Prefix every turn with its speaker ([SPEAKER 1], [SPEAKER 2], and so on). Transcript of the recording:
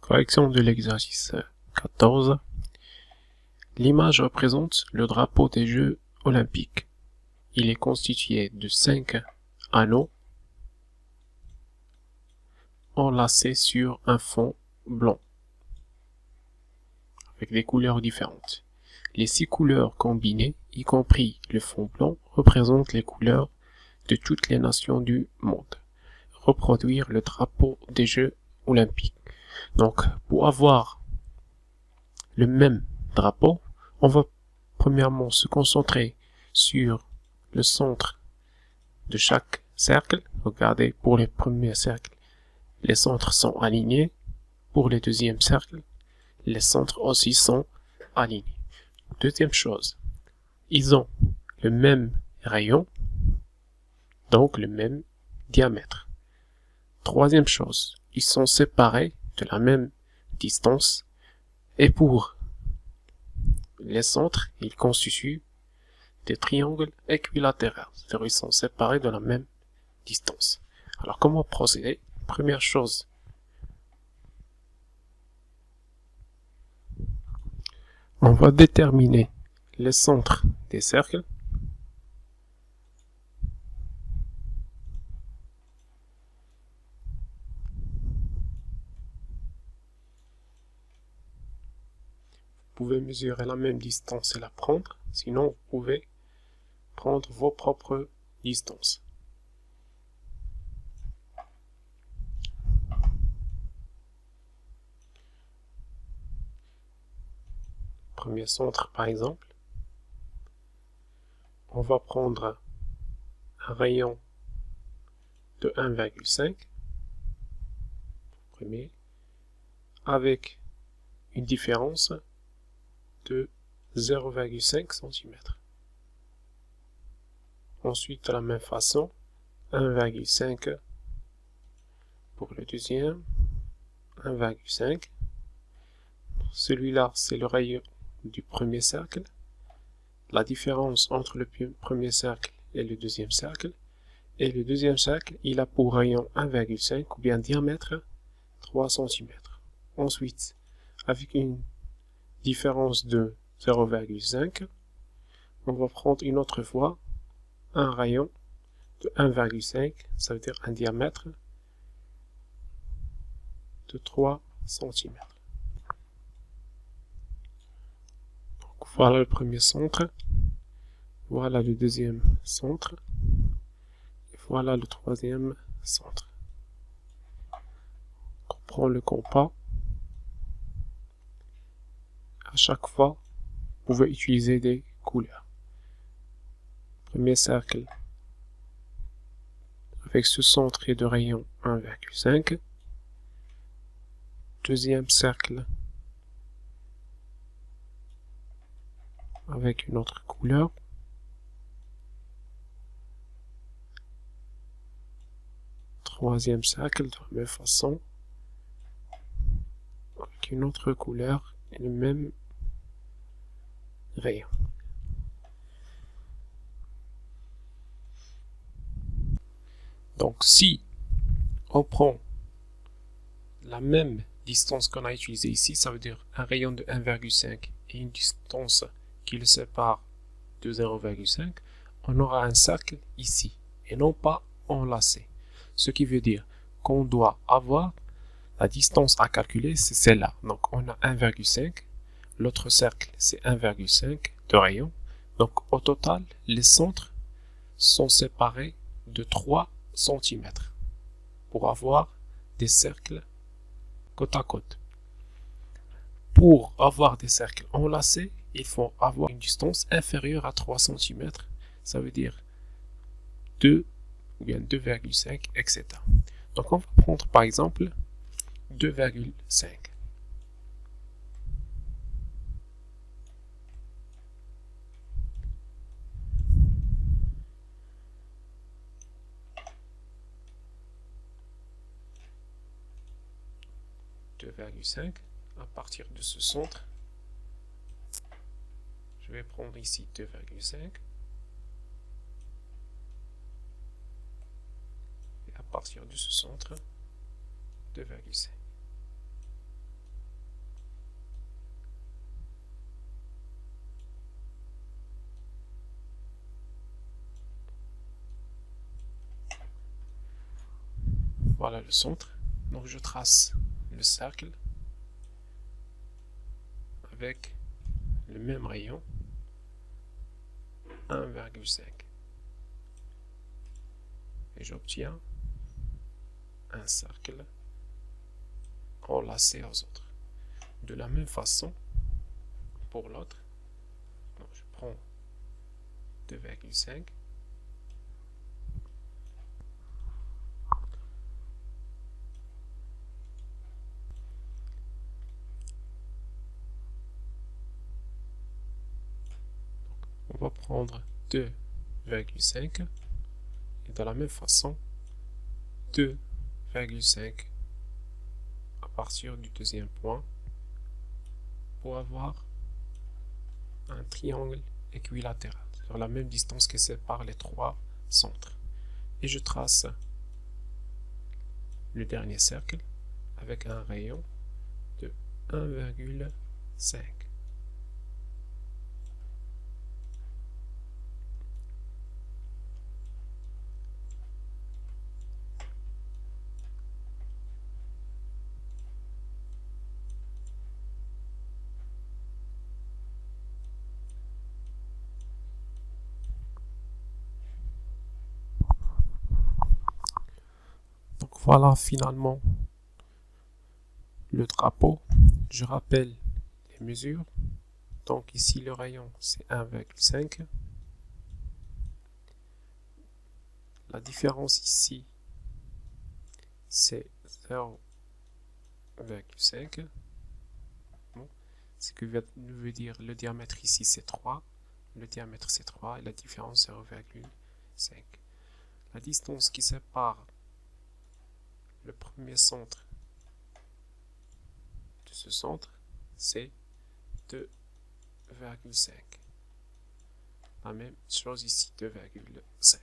[SPEAKER 1] Correction de l'exercice 14. L'image représente le drapeau des Jeux olympiques. Il est constitué de 5 anneaux enlacés sur un fond blanc avec des couleurs différentes. Les 6 couleurs combinées, y compris le fond blanc, représentent les couleurs de toutes les nations du monde. Reproduire le drapeau des Jeux olympiques. Donc, pour avoir le même drapeau, on va premièrement se concentrer sur le centre de chaque cercle. Regardez, pour les premiers cercles, les centres sont alignés. Pour les deuxièmes cercles, les centres aussi sont alignés. Deuxième chose, ils ont le même rayon, donc le même diamètre. Troisième chose, ils sont séparés de la même distance. Et pour les centres, ils constituent des triangles équilatéraux, c'est-à-dire ils sont séparés de la même distance. Alors comment procéder? Première chose, on va déterminer les centres des cercles. Vous pouvez mesurer la même distance et la prendre, sinon vous pouvez prendre vos propres distances. Premier centre par exemple, on va prendre un rayon de 1,5, premier, avec une différence de 0,5 cm. Ensuite, de la même façon, 1,5 pour le deuxième, 1,5. Celui-là, c'est le rayon du premier cercle. La différence entre le premier cercle et le deuxième cercle. Et le deuxième cercle, il a pour rayon 1,5 ou bien diamètre 3 cm. Ensuite, avec une différence de 0,5, on va prendre une autre fois un rayon de 1,5, ça veut dire un diamètre de 3 cm. Donc voilà le premier centre, voilà le deuxième centre, et voilà le troisième centre. On prend le compas. À chaque fois, vous pouvez utiliser des couleurs. Premier cercle avec ce centre et de rayon 1,5. Deuxième cercle avec une autre couleur. Troisième cercle de la même façon avec une autre couleur et le même rayon. Donc si on prend la même distance qu'on a utilisée ici, ça veut dire un rayon de 1,5 et une distance qui le sépare de 0,5, on aura un cercle ici et non pas enlacé. Ce qui veut dire qu'on doit avoir la distance à calculer, c'est celle-là. Donc on a 1,5, l'autre cercle c'est 1,5 de rayon. Donc au total, les centres sont séparés de 3 cm pour avoir des cercles côte à côte. Pour avoir des cercles enlacés, il faut avoir une distance inférieure à 3 cm. Ça veut dire 2 ou bien 2,5, etc. Donc on va prendre par exemple 2,5. À partir de ce centre, je vais prendre ici 2,5 et à partir de ce centre 2,5. Voilà le centre. Donc je trace le cercle avec le même rayon, 1,5. Et j'obtiens un cercle enlacé aux autres. De la même façon, pour l'autre, je prends 2,5. On va prendre 2,5 et de la même façon 2,5 à partir du deuxième point pour avoir un triangle équilatéral sur la même distance qui sépare les trois centres. Et je trace le dernier cercle avec un rayon de 1,5. Donc voilà finalement le drapeau. Je rappelle les mesures. Donc ici le rayon c'est 1,5. La différence ici c'est 0,5. Bon, ce que veut dire le diamètre ici c'est 3. Le diamètre c'est 3 et la différence 0,5. La distance qui sépare le premier centre de ce centre c'est 2,5. La même chose ici, 2,5.